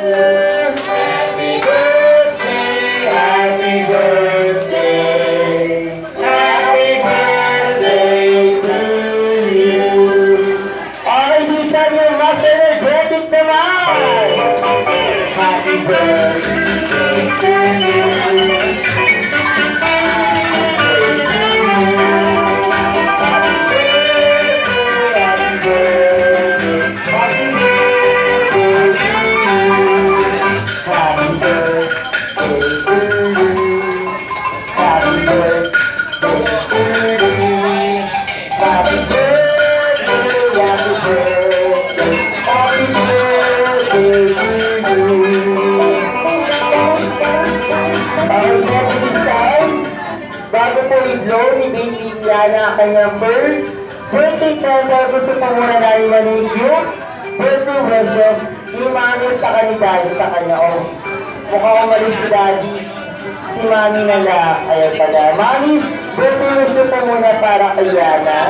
Happy birthday, happy birthday, happy birthday to you. Okay, dito yung mas energetic naman. Happy birthday to you. Bago po i-blow ni Baby Diana ang kanyang first birthday present, gusto po muna namin manig yung birthday wishes ni Mami sa kanidadi sa kanya. Oh, mukhang umalis si Daddy. Si Mami na lang. Ayan pala. Mami, birthday wish po muna para kay Yana.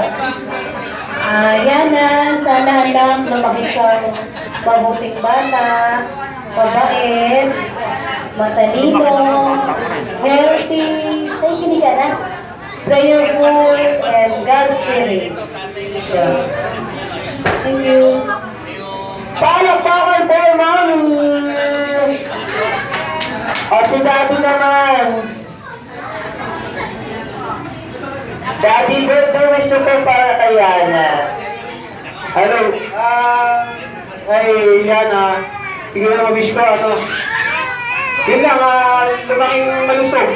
Yana, sana anak lumaki kang mabuting bata, mabait, matalino, healthy, nakikinig ka na, prayerful, and God-fearing. Thank you. Palakpakan po, Mami! O si Daddy naman. Daddy, birthday wish ko po para kay Yana. Hello. Ay, Yana. Sige na, wish ko, yun lang, lumaking malusog.